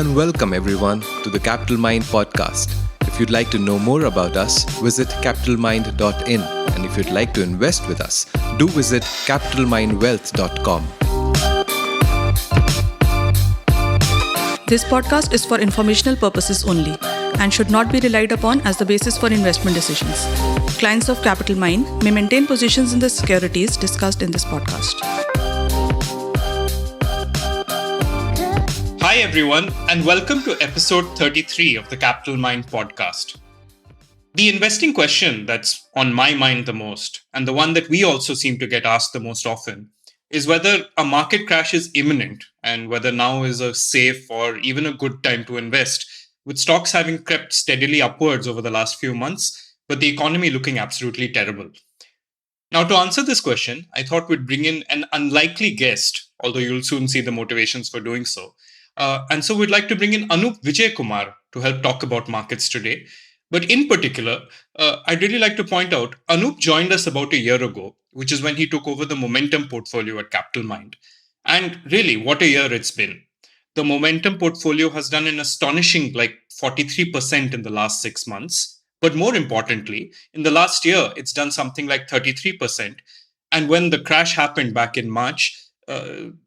and welcome everyone to the Capital Mind podcast. If you'd like to know more about us, visit capitalmind.in, and if you'd like to invest with us, do visit capitalmindwealth.com. This podcast is for informational purposes only and should not be relied upon as the basis for investment decisions. Clients of Capital Mind may maintain positions in the securities discussed in this podcast. Hi everyone, and welcome to episode 33 of the Capital Mind podcast. The investing question that's on my mind the most, and the one that we also seem to get asked the most often, is whether a market crash is imminent and whether now is a safe or even a good time to invest, with stocks having crept steadily upwards over the last few months, but the economy looking absolutely terrible. Now, to answer this question, I thought we'd bring in an unlikely guest, although you'll soon see the motivations for doing so. And so we'd like to bring in Anup Vijay Kumar to help talk about markets today. But in particular, I'd really like to point out, Anup joined us about a year ago, which is when he took over the Momentum portfolio at Capital Mind. And really, what a year it's been. The Momentum portfolio has done an astonishing 43% in the last 6 months. But more importantly, in the last year, it's done something like 33%. And when the crash happened back in March,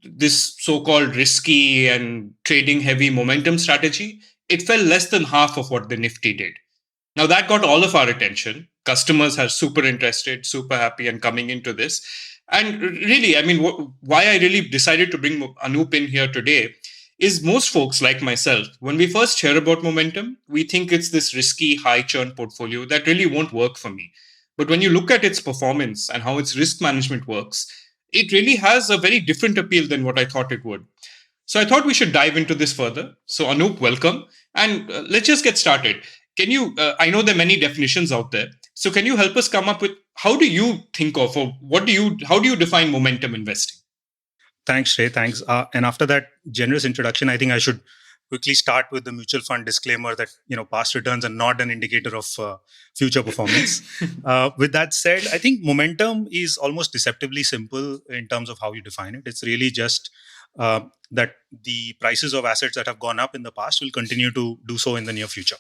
this so-called risky and trading heavy momentum strategy, it fell less than half of what the Nifty did. Now that got all of our attention. Customers are super interested, super happy and coming into this. And really, why I really decided to bring Anup in here today is most folks like myself, when we first hear about momentum, we think it's this risky high churn portfolio that really won't work for me. But when you look at its performance and how its risk management works, it really has a very different appeal than what I thought it would. So I thought we should dive into this further. So Anup, welcome. And let's just get started. Can you, I know there are many definitions out there. So can you help us come up with, how do you think of, or how do you define momentum investing? Thanks, Shrey. Thanks. And after that generous introduction, I think I should quickly start with the mutual fund disclaimer that past returns are not an indicator of future performance. With that said, I think momentum is almost deceptively simple in terms of how you define it. It's really just that the prices of assets that have gone up in the past will continue to do so in the near future.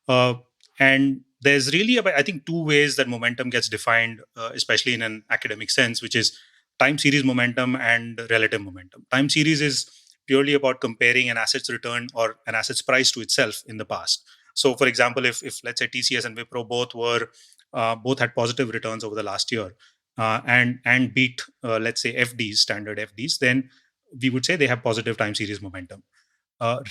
And there's really, I think, two ways that momentum gets defined, especially in an academic sense, which is time series momentum and relative momentum. Time series is purely about comparing an asset's return or an asset's price to itself in the past. So, for example, if let's say TCS and Wipro both had positive returns over the last year and beat let's say FDs, standard FDs, then we would say they have positive time series momentum.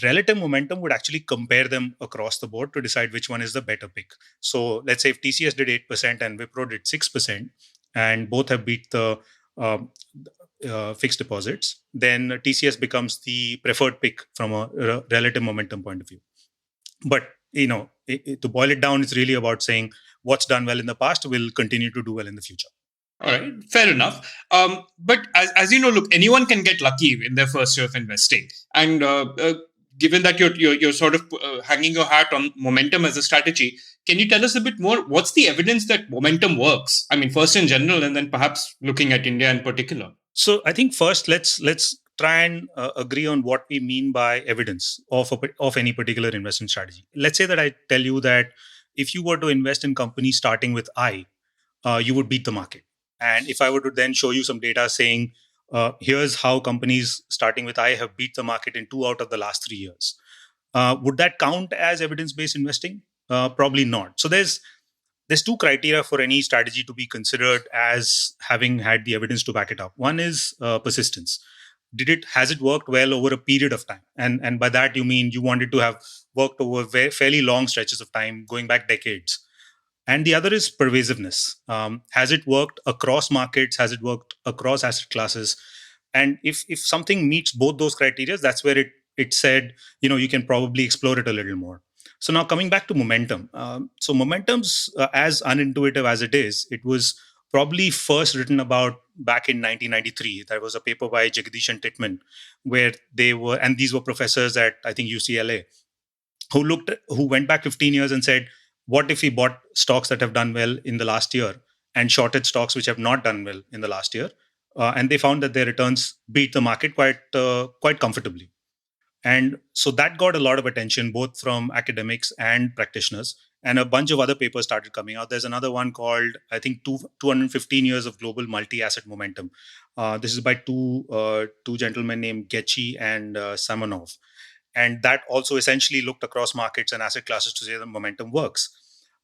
Relative momentum would actually compare them across the board to decide which one is the better pick. So, let's say if TCS did 8% and Wipro did 6%, and both have beat the fixed deposits, then TCS becomes the preferred pick from a relative momentum point of view. But to boil it down, it's really about saying what's done well in the past will continue to do well in the future. All right, fair enough. But as you know, look, anyone can get lucky in their first year of investing, and given that you're sort of hanging your hat on momentum as a strategy, can you tell us a bit more? What's the evidence that momentum works? I mean, first in general, and then perhaps looking at India in particular. So I think first let's try and agree on what we mean by evidence of any particular investment strategy. Let's say that I tell you that if you were to invest in companies starting with I, you would beat the market. And if I were to then show you some data saying, here's how companies starting with I have beat the market in 2 out of the last 3 years, would that count as evidence-based investing? Probably not. So there's two criteria for any strategy to be considered as having had the evidence to back it up. One is persistence. Has it worked well over a period of time? And by that, you mean you want it to have worked over fairly long stretches of time, going back decades. And the other is pervasiveness. Has it worked across markets? Has it worked across asset classes? And if something meets both those criteria, that's where it said, you can probably explore it a little more. So now coming back to momentum. So momentum's as unintuitive as it is, it was probably first written about back in 1993. There was a paper by Jagdish and Titman where and these were professors at, I think, UCLA, who went back 15 years and said, what if we bought stocks that have done well in the last year and shorted stocks which have not done well in the last year? And they found that their returns beat the market quite comfortably. And so that got a lot of attention, both from academics and practitioners. And a bunch of other papers started coming out. There's another one called, I think, 215 Years of Global Multi-Asset Momentum. This is by two gentlemen named Getchy and Samonov. And that also essentially looked across markets and asset classes to say the momentum works.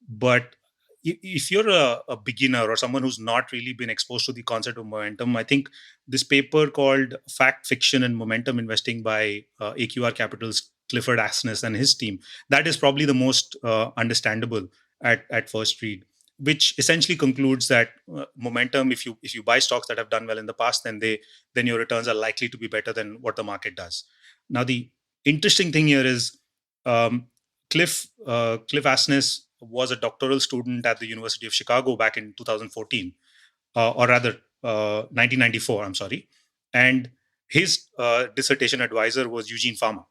But if you're a beginner or someone who's not really been exposed to the concept of momentum, I think this paper called Fact, Fiction, and Momentum Investing by AQR Capital's Clifford Asness and his team, that is probably the most understandable at first read, which essentially concludes that momentum, if you buy stocks that have done well in the past, then your returns are likely to be better than what the market does. Now, the interesting thing here is Cliff Asness was a doctoral student at the University of Chicago back in 2014, or rather 1994. I'm sorry, and his dissertation advisor was Eugene Fama.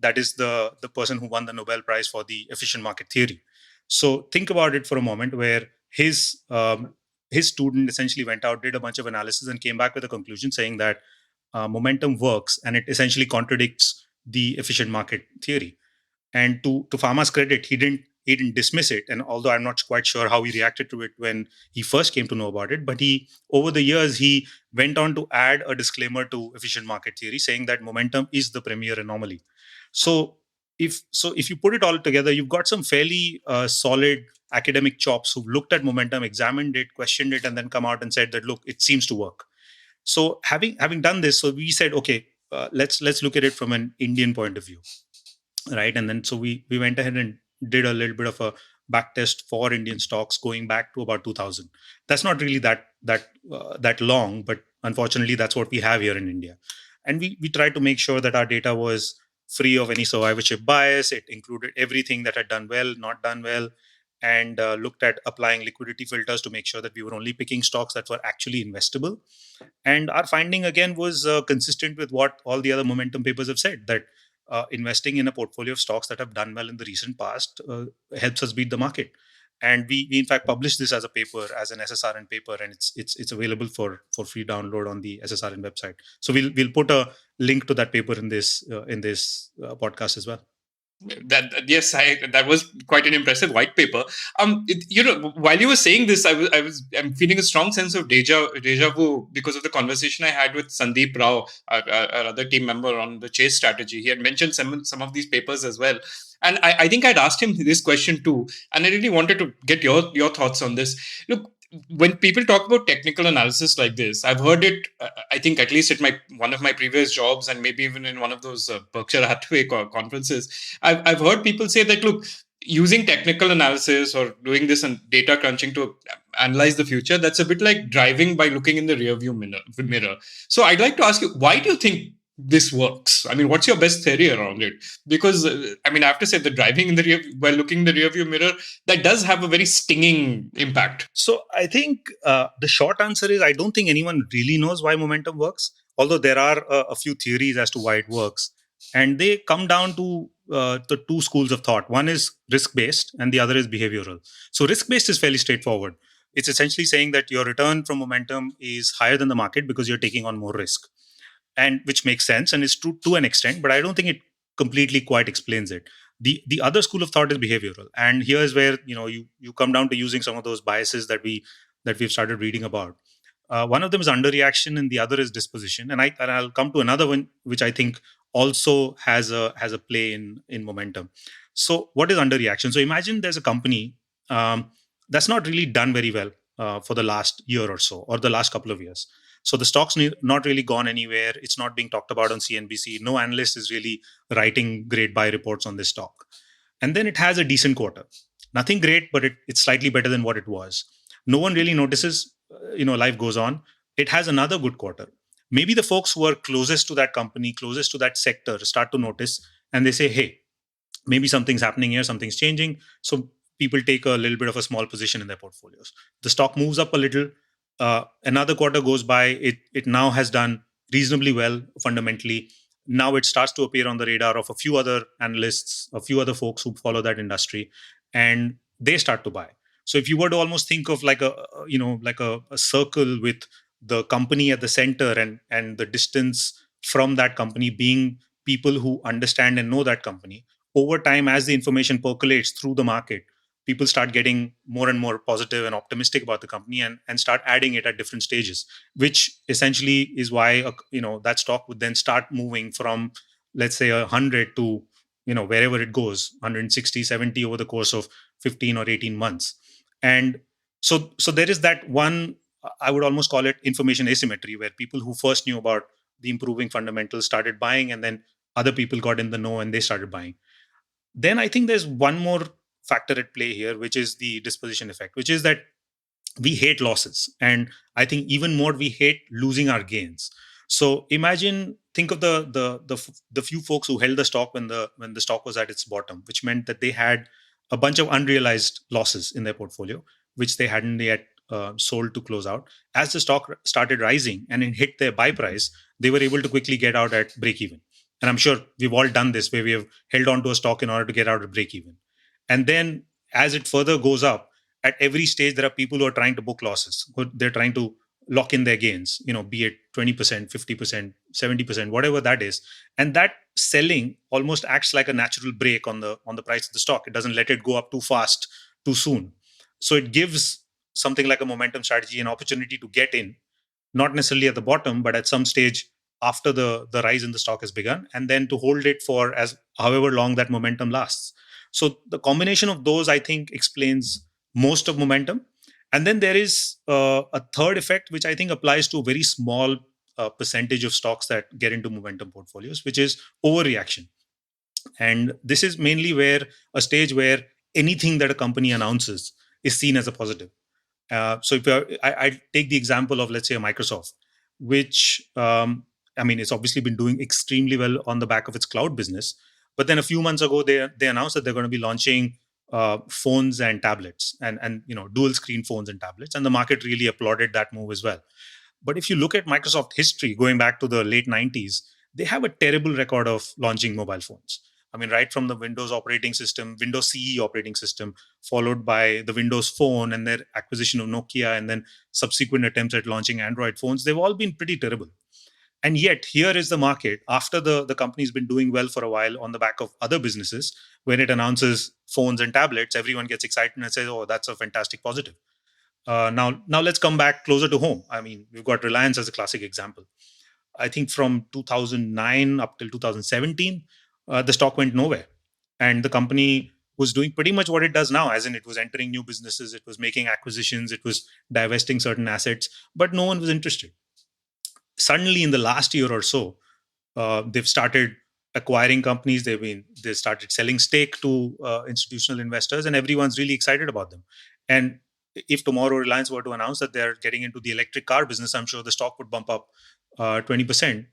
That is the person who won the Nobel Prize for the efficient market theory. So think about it for a moment, where his student essentially went out, did a bunch of analysis, and came back with a conclusion saying that momentum works, and it essentially contradicts the efficient market theory. And to Fama's credit, he didn't dismiss it. And although I'm not quite sure how he reacted to it when he first came to know about it, but over the years he went on to add a disclaimer to efficient market theory, saying that momentum is the premier anomaly. So if you put it all together, you've got some fairly solid academic chops who've looked at momentum, examined it, questioned it, and then come out and said that, look, it seems to work. So having done this, so we said, okay, let's look at it from an Indian point of view, right? And then so we went ahead and did a little bit of a back test for Indian stocks going back to about 2000. That's not really that long, but unfortunately, that's what we have here in India. And we tried to make sure that our data was free of any survivorship bias. It included everything that had done well, not done well, and looked at applying liquidity filters to make sure that we were only picking stocks that were actually investable. And our finding again was consistent with what all the other momentum papers have said, that investing in a portfolio of stocks that have done well in the recent past helps us beat the market. And we in fact published this as a paper, as an SSRN paper, and it's available for free download on the SSRN website. So we'll put a link to that paper in this podcast as well. That was quite an impressive white paper. While you were saying this, I'm feeling a strong sense of deja vu because of the conversation I had with Sandeep Rao, our other team member on the Chase strategy. He had mentioned some of these papers as well. And I think I'd asked him this question too. And I really wanted to get your thoughts on this. Look, when people talk about technical analysis like this, I've heard it, I think at least at one of my previous jobs, and maybe even in one of those Berkshire Hathaway conferences, I've heard people say that, look, using technical analysis or doing this and data crunching to analyze the future, that's a bit like driving by looking in the rearview mirror. So I'd like to ask you, why do you think this works? I mean, what's your best theory around it? Because I have to say, the driving in the rear while looking in the rearview mirror, that does have a very stinging impact. So I think the short answer is I don't think anyone really knows why momentum works, although there are a few theories as to why it works. And they come down to the two schools of thought. One is risk-based and the other is behavioral. So risk-based is fairly straightforward. It's essentially saying that your return from momentum is higher than the market because you're taking on more risk, and which makes sense and is true to an extent, but I don't think it completely quite explains it. The other school of thought is behavioral, and here is where you come down to using some of those biases that we've started reading about. One of them is underreaction, and the other is disposition. And I'll come to another one which I think also has a play in momentum. So what is underreaction? So imagine there's a company that's not really done very well for the last year or so, or the last couple of years. So the stock's not really gone anywhere. It's not being talked about on CNBC. No analyst is really writing great buy reports on this stock. And then it has a decent quarter. Nothing great, but it's slightly better than what it was. No one really notices. Life goes on. It has another good quarter. Maybe the folks who are closest to that company, closest to that sector, start to notice, and they say, hey, maybe something's happening here, something's changing. So people take a little bit of a small position in their portfolios. The stock moves up a little. Another quarter goes by. It now has done reasonably well fundamentally. Now it starts to appear on the radar of a few other analysts, a few other folks who follow that industry, and they start to buy. So if you were to almost think of like a circle with the company at the center and the distance from that company being people who understand and know that company. Over time, as the information percolates through the market, people start getting more and more positive and optimistic about the company, and start adding it at different stages, which essentially is why that stock would then start moving from, let's say, 100 to wherever it goes, 160, 70 over the course of 15 or 18 months. And so there is that one, I would almost call it information asymmetry, where people who first knew about the improving fundamentals started buying, and then other people got in the know and they started buying. Then I think there's one more factor at play here, which is the disposition effect, which is that we hate losses, and I think even more we hate losing our gains. So think of the few folks who held the stock when the stock was at its bottom, which meant that they had a bunch of unrealized losses in their portfolio, which they hadn't yet sold to close out. As the stock started rising and it hit their buy price, they were able to quickly get out at break even. And I'm sure we've all done this, where we have held on to a stock in order to get out at break even. And then as it further goes up, at every stage, there are people who are trying to book losses. They're trying to lock in their gains, be it 20%, 50%, 70%, whatever that is. And that selling almost acts like a natural brake on the price of the stock. It doesn't let it go up too fast, too soon. So it gives something like a momentum strategy an opportunity to get in, not necessarily at the bottom, but at some stage after the rise in the stock has begun, and then to hold it for as however long that momentum lasts. So the combination of those, I think, explains most of momentum. And then there is a third effect, which I think applies to a very small percentage of stocks that get into momentum portfolios, which is overreaction. And this is mainly where a stage where anything that a company announces is seen as a positive. So if I take the example of, let's say, a Microsoft, which it's obviously been doing extremely well on the back of its cloud business. But then a few months ago, they announced that they're going to be launching phones and tablets, and dual screen phones and tablets, and the market really applauded that move as well. But if you look at Microsoft history going back to the late 90s, they have a terrible record of launching mobile phones. Right from the Windows operating system, Windows CE operating system, followed by the Windows Phone and their acquisition of Nokia, and then subsequent attempts at launching Android phones, they've all been pretty terrible. And yet, here is the market, after the company's been doing well for a while on the back of other businesses, when it announces phones and tablets, everyone gets excited and says, oh, that's a fantastic positive. Now let's come back closer to home. We've got Reliance as a classic example. I think from 2009 up till 2017, the stock went nowhere. And the company was doing pretty much what it does now, as in it was entering new businesses, it was making acquisitions, it was divesting certain assets, but no one was interested. Suddenly, in the last year or so, they've started acquiring companies. They started selling stake to institutional investors, and everyone's really excited about them. And if tomorrow Reliance were to announce that they're getting into the electric car business, I'm sure the stock would bump up 20%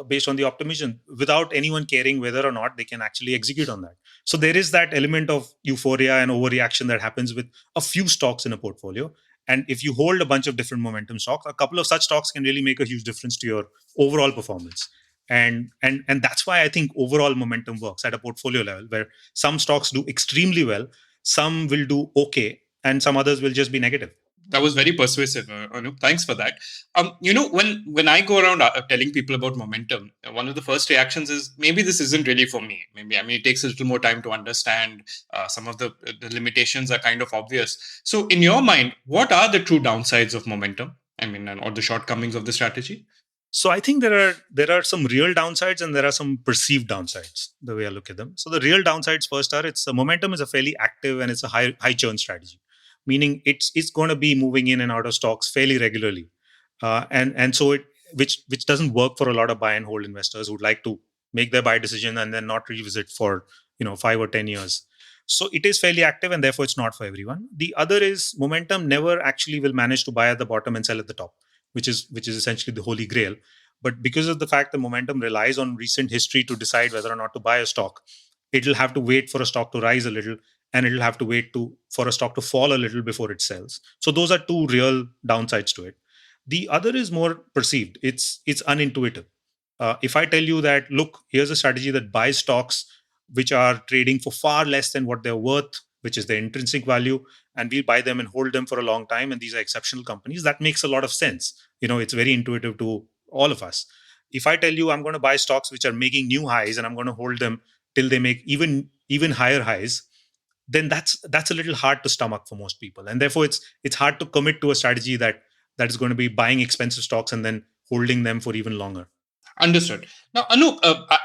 based on the optimism, without anyone caring whether or not they can actually execute on that. So there is that element of euphoria and overreaction that happens with a few stocks in a portfolio. And if you hold a bunch of different momentum stocks, a couple of such stocks can really make a huge difference to your overall performance. And that's why I think overall momentum works at a portfolio level, where some stocks do extremely well, some will do okay, and some others will just be negative. That was very persuasive, Anup. Thanks for that. When I go around telling people about momentum, one of the first reactions is maybe this isn't really for me. Maybe it takes a little more time to understand. Some of the limitations are kind of obvious. So, in your mind, what are the true downsides of momentum? Or the shortcomings of the strategy? So I think there are some real downsides and there are some perceived downsides, the way I look at them. So the real downsides first are momentum is a fairly active and it's a high churn strategy, meaning it's going to be moving in and out of stocks fairly regularly, and so which doesn't work for a lot of buy and hold investors who'd like to make their buy decision and then not revisit for 5 or 10 years. So it is fairly active, and therefore it's not for everyone. The other is momentum never actually will manage to buy at the bottom and sell at the top, which is essentially the holy grail. But because of the fact that momentum relies on recent history to decide whether or not to buy a stock, it'll have to wait for a stock to rise a little, and it'll have to wait for a stock to fall a little before it sells. So those are two real downsides to it. The other is more perceived. It's unintuitive. If I tell you that, look, here's a strategy that buys stocks which are trading for far less than what they're worth, which is their intrinsic value, and we buy them and hold them for a long time, and these are exceptional companies, that makes a lot of sense. It's very intuitive to all of us. if I tell you I'm going to buy stocks which are making new highs and I'm going to hold them till they make even higher highs, then that's a little hard to stomach for most people, and therefore it's hard to commit to a strategy that is going to be buying expensive stocks and then holding them for even longer. Understood. Now, Anu,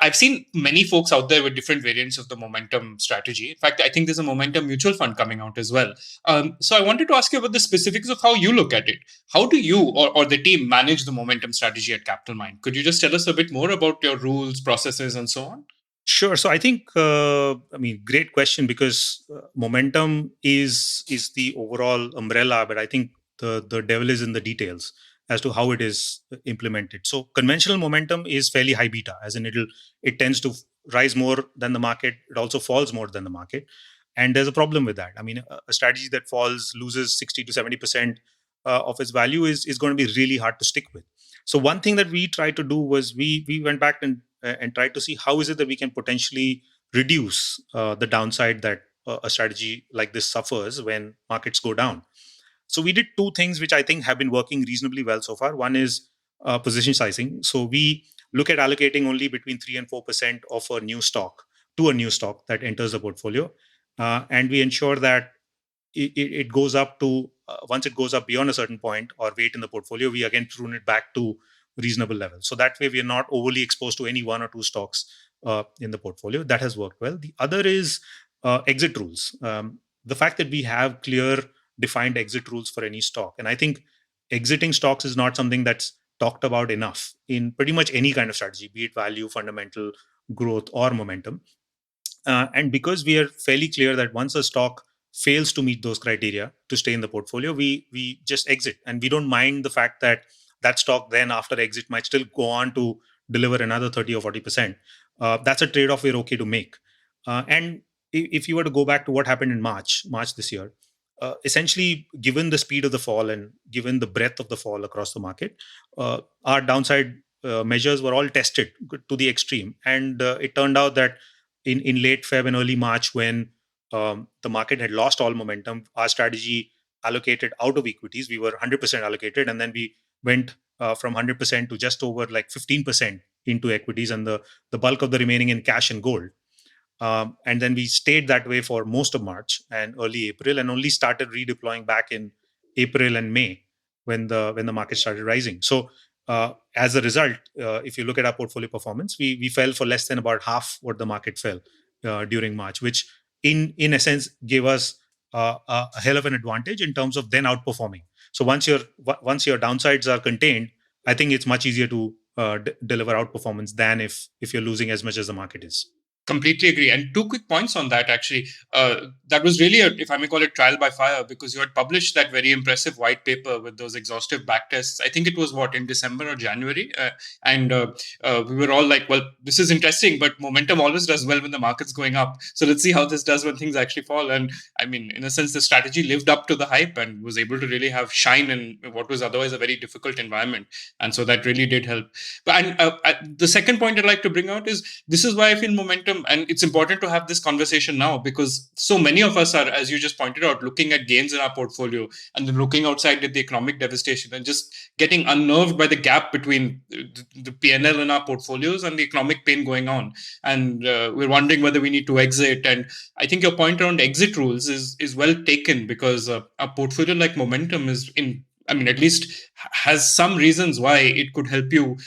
I've seen many folks out there with different variants of the momentum strategy. In fact, I think there's a momentum mutual fund coming out as well. So I wanted to ask you about the specifics of how you look at it. How do you or the team manage the momentum strategy at Capital Mind? Could you just tell us a bit more about your rules, processes, and so on? Sure. So I think, great question, because momentum is the overall umbrella, but I think the devil is in the details as to how it is implemented. So conventional momentum is fairly high beta, as in it tends to rise more than the market. It also falls more than the market, and there's a problem with that. I mean, a strategy that loses 60 to 70% of its value is going to be really hard to stick with. So one thing that we tried to do was we went back and tried to see how is it that we can potentially reduce the downside that a strategy like this suffers when markets go down. So we did two things which I think have been working reasonably well so far. One is position sizing. So we look at allocating only between 3 and 4% of a new stock to a new stock that enters the portfolio, and we ensure that it goes up to once it goes up beyond a certain point or weight in the portfolio, we again prune it back to reasonable levels. So that way we are not overly exposed to any one or two stocks in the portfolio. That has worked well. The other is exit rules. The fact that we have clear defined exit rules for any stock, and I think exiting stocks is not something that's talked about enough in pretty much any kind of strategy, be it value, fundamental, growth, or momentum. And because we are fairly clear that once a stock fails to meet those criteria to stay in the portfolio, we just exit, and we don't mind the fact that that stock then after exit might still go on to deliver another 30 or 40%. That's a trade-off we're okay to make. And if you were to go back to what happened in March this year, essentially, given the speed of the fall and given the breadth of the fall across the market, our downside measures were all tested to the extreme. And it turned out that in late Feb and early March, when the market had lost all momentum, our strategy allocated out of equities. We were 100% allocated, and then we went from 100% to just over like 15% into equities, and the bulk of the remaining in cash and gold. And then we stayed that way for most of March and early April, and only started redeploying back in April and May when the market started rising. So as a result, if you look at our portfolio performance, we fell for less than about half what the market fell during March, which in essence gave us a hell of an advantage in terms of then outperforming. So once your downsides are contained, I think it's much easier to deliver outperformance than if you're losing as much as the market is. Completely agree. And two quick points on that, actually. That was really, if I may call it, trial by fire, because you had published that very impressive white paper with those exhaustive backtests. I think it was, in December or January? And we were all like, well, this is interesting, but momentum always does well when the market's going up. So let's see how this does when things actually fall. And I mean, in a sense, the strategy lived up to the hype and was able to really have shine in what was otherwise a very difficult environment. And so that really did help. But the second point I'd like to bring out is, this is why I feel momentum, and it's important to have this conversation now, because so many of us are, as you just pointed out, looking at gains in our portfolio and then looking outside at the economic devastation and just getting unnerved by the gap between the P&L in our portfolios and the economic pain going on. And we're wondering whether we need to exit. And I think your point around exit rules is well taken, because a portfolio like momentum at least has some reasons why it could help you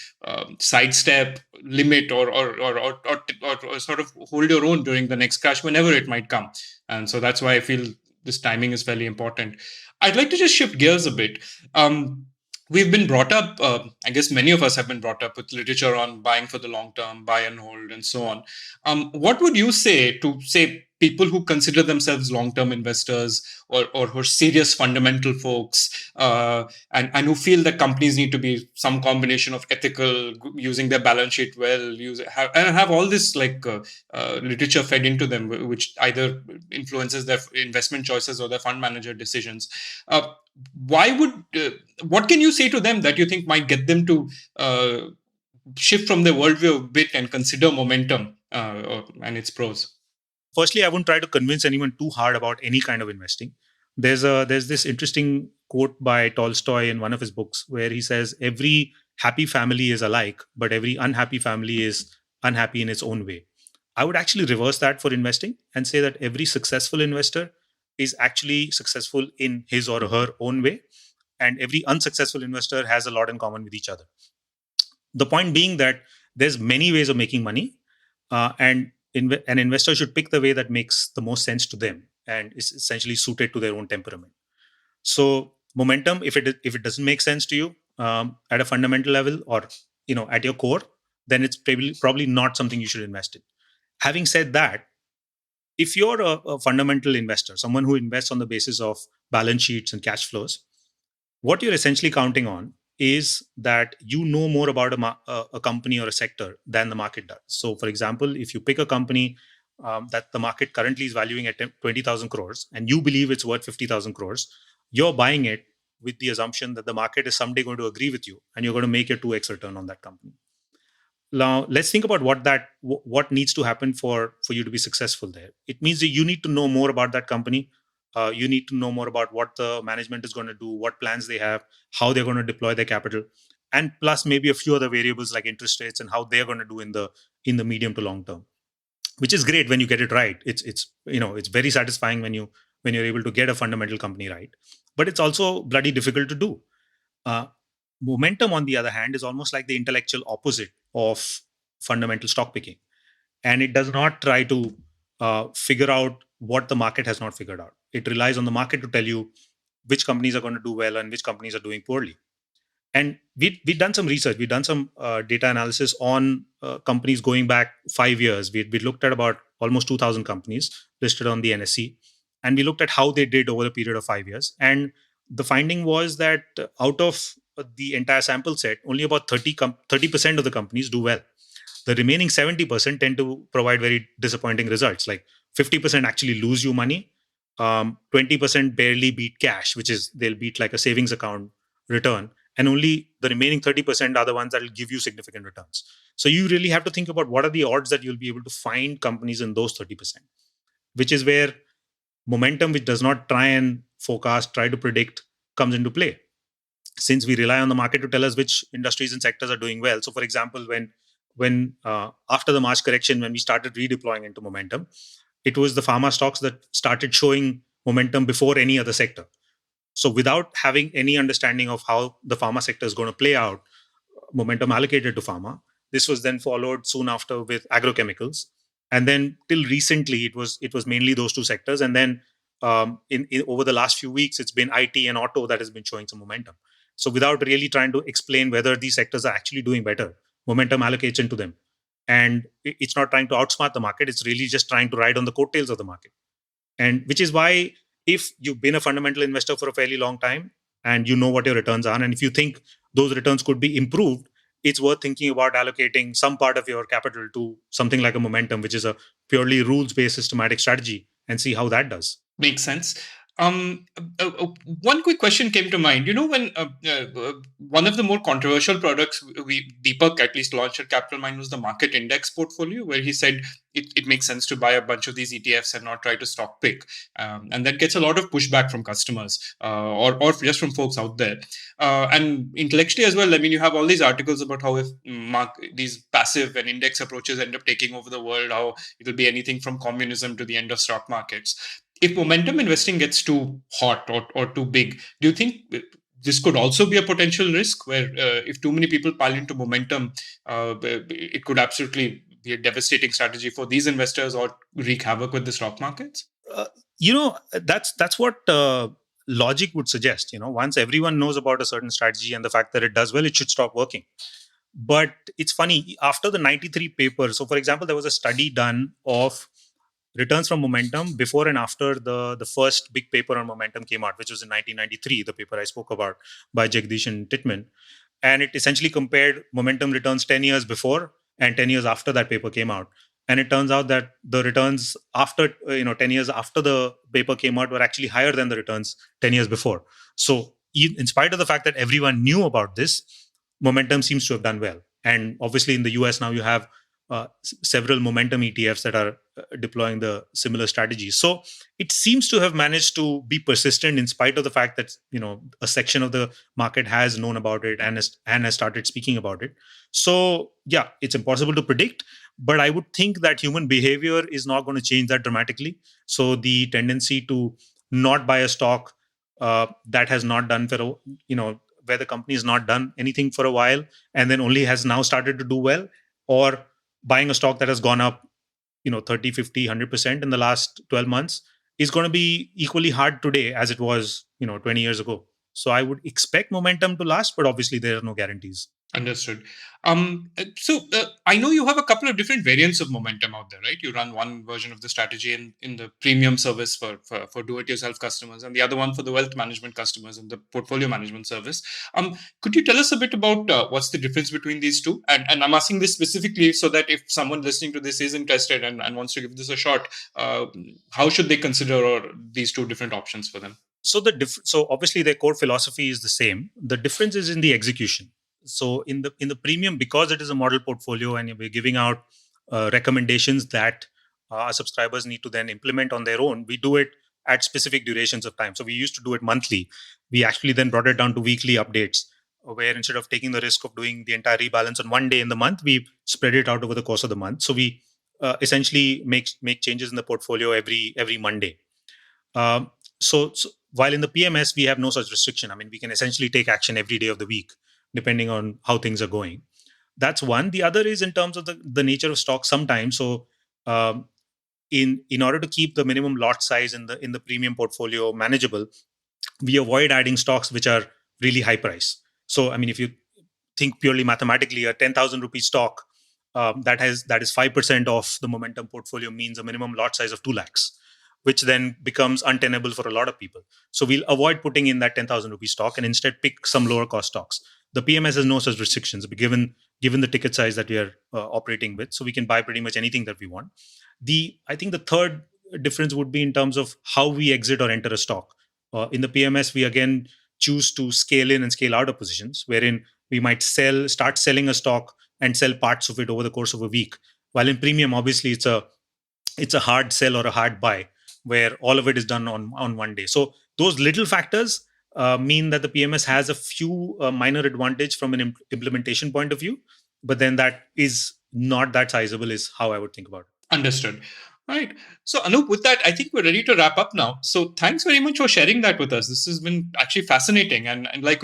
sidestep, limit, or sort of hold your own during the next crash, whenever it might come. And so that's why I feel this timing is fairly important. I'd like to just shift gears a bit. We've been brought up, I guess many of us have been brought up with literature on buying for the long term, buy and hold, and so on. What would you say to, people who consider themselves long-term investors or who are serious fundamental folks, and who feel that companies need to be some combination of ethical, using their balance sheet well, have all this literature fed into them, which either influences their investment choices or their fund manager decisions? What can you say to them that you think might get them to shift from their worldview a bit and consider momentum and its pros? Firstly, I wouldn't try to convince anyone too hard about any kind of investing. There's this interesting quote by Tolstoy in one of his books where he says every happy family is alike, but every unhappy family is unhappy in its own way. I would actually reverse that for investing and say that every successful investor is actually successful in his or her own way, and every unsuccessful investor has a lot in common with each other. The point being that there's many ways of making money, and an investor should pick the way that makes the most sense to them and is essentially suited to their own temperament. So momentum, if it doesn't make sense to you at a fundamental level, or at your core, then it's probably not something you should invest in. Having said that, if you're a fundamental investor, someone who invests on the basis of balance sheets and cash flows, what you're essentially counting on is that you know more about a company or a sector than the market does. So, for example, if you pick a company that the market currently is valuing at 20,000 crores and you believe it's worth 50,000 crores, you're buying it with the assumption that the market is someday going to agree with you and you're going to make a 2x return on that company. Now, let's think about what needs to happen for you to be successful there. It means that you need to know more about that company. You need to know more about what the management is going to do, what plans they have, how they're going to deploy their capital, and plus maybe a few other variables like interest rates and how they're going to do in the medium to long term. Which is great when you get it right. It's very satisfying when you're able to get a fundamental company right, but it's also bloody difficult to do. Momentum, on the other hand, is almost like the intellectual opposite of fundamental stock picking, and it does not try to figure out what the market has not figured out. It relies on the market to tell you which companies are going to do well and which companies are doing poorly. And we've done some research. We've done some data analysis on companies going back 5 years. We looked at about almost 2,000 companies listed on the NSE, and we looked at how they did over a period of 5 years. And the finding was that out of the entire sample set, only about 30% of the companies do well. The remaining 70% tend to provide very disappointing results. Like 50% actually lose you money. 20% barely beat cash, which is they'll beat like a savings account return. And only the remaining 30% are the ones that will give you significant returns. So you really have to think about what are the odds that you'll be able to find companies in those 30%, which is where momentum, which does not try and forecast, try to predict, comes into play. Since we rely on the market to tell us which industries and sectors are doing well. So, for example, when after the March correction, when we started redeploying into momentum, it was the pharma stocks that started showing momentum before any other sector. So without having any understanding of how the pharma sector is going to play out, momentum allocated to pharma. This was then followed soon after with agrochemicals. And then till recently, it was mainly those two sectors. And then in over the last few weeks, it's been IT and auto that has been showing some momentum. So without really trying to explain whether these sectors are actually doing better, momentum allocates into them. And it's not trying to outsmart the market. It's really just trying to ride on the coattails of the market. And which is why if you've been a fundamental investor for a fairly long time and you know what your returns are, and if you think those returns could be improved, it's worth thinking about allocating some part of your capital to something like a momentum, which is a purely rules-based systematic strategy, and see how that does. Makes sense. One quick question came to mind. When one of the more controversial products Deepak at least launched at Capital Mind was the market index portfolio, where he said it makes sense to buy a bunch of these ETFs and not try to stock pick. And that gets a lot of pushback from customers or just from folks out there. And intellectually as well, I mean, you have all these articles about how if these passive and index approaches end up taking over the world, how it'll be anything from communism to the end of stock markets. If momentum investing gets too hot or too big, do you think this could also be a potential risk where if too many people pile into momentum, it could absolutely be a devastating strategy for these investors or wreak havoc with the stock markets? That's what logic would suggest. Once everyone knows about a certain strategy and the fact that it does well, it should stop working. But it's funny, after the 93 paper, so for example, there was a study done of returns from momentum before and after the first big paper on momentum came out, which was in 1993, the paper I spoke about by Jagdish and Titman. And it essentially compared momentum returns 10 years before and 10 years after that paper came out. And it turns out that the returns after, 10 years after the paper came out were actually higher than the returns 10 years before. So in spite of the fact that everyone knew about this, momentum seems to have done well. And obviously in the US now you have several momentum ETFs that are deploying the similar strategies. So it seems to have managed to be persistent in spite of the fact that a section of the market has known about it and has started speaking about it. So yeah, it's impossible to predict, but I would think that human behavior is not going to change that dramatically. So the tendency to not buy a stock that has not done for where the company has not done anything for a while and then only has now started to do well, or buying a stock that has gone up 30, 50, 100% in the last 12 months is going to be equally hard today as it was 20 years ago. So I would expect momentum to last, but obviously there are no guarantees. Understood. So I know you have a couple of different variants of momentum out there, right? You run one version of the strategy in the premium service for do-it-yourself customers, and the other one for the wealth management customers and the portfolio management service. Could you tell us a bit about what's the difference between these two? And I'm asking this specifically so that if someone listening to this is interested and wants to give this a shot, how should they consider these two different options for them? So so obviously their core philosophy is the same. The difference is in the execution. So in the premium, because it is a model portfolio and we're giving out recommendations that our subscribers need to then implement on their own, we do it at specific durations of time. So we used to do it monthly. We actually then brought it down to weekly updates, where instead of taking the risk of doing the entire rebalance on one day in the month, we spread it out over the course of the month. So we essentially make changes in the portfolio every Monday. So while in the PMS, we have no such restriction. I mean, we can essentially take action every day of the week, depending on how things are going. That's one. The other is in terms of the nature of stock sometimes. So in order to keep the minimum lot size in the premium portfolio manageable, we avoid adding stocks which are really high price. So, I mean, if you think purely mathematically, a 10,000 rupee stock that is 5% of the momentum portfolio means a minimum lot size of 2 lakhs, which then becomes untenable for a lot of people. So we'll avoid putting in that 10,000 rupee stock and instead pick some lower cost stocks. The PMS has no such restrictions given the ticket size that we are operating with. So we can buy pretty much anything that we want. I think the third difference would be in terms of how we exit or enter a stock. In the PMS, we again choose to scale in and scale out of positions, wherein we might start selling a stock and sell parts of it over the course of a week. While in premium, obviously, it's a hard sell or a hard buy, where all of it is done on one day. So those little factors mean that the PMS has a few minor advantage from an implementation point of view, but then that is not that sizable is how I would think about it. Understood. Right. So Anup, with that, I think we're ready to wrap up now. So thanks very much for sharing that with us. This has been actually fascinating. And like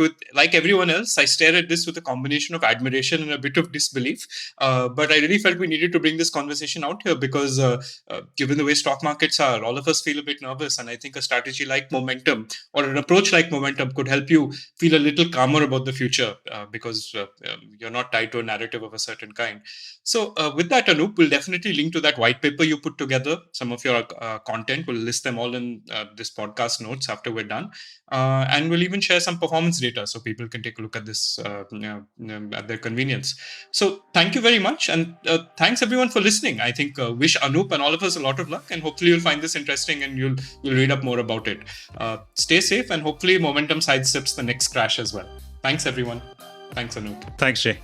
everyone else, I stare at this with a combination of admiration and a bit of disbelief. But I really felt we needed to bring this conversation out here because given the way stock markets are, all of us feel a bit nervous. And I think a strategy like momentum or an approach like momentum could help you feel a little calmer about the future because you're not tied to a narrative of a certain kind. So with that, Anup, we'll definitely link to that white paper you put together. Some of your content, we'll list them all in this podcast notes after we're done. And we'll even share some performance data so people can take a look at this at their convenience. So thank you very much. And thanks everyone for listening. I think wish Anup and all of us a lot of luck. And hopefully you'll find this interesting and you'll read up more about it. Stay safe and hopefully momentum sidesteps the next crash as well. Thanks everyone. Thanks Anup. Thanks Jay.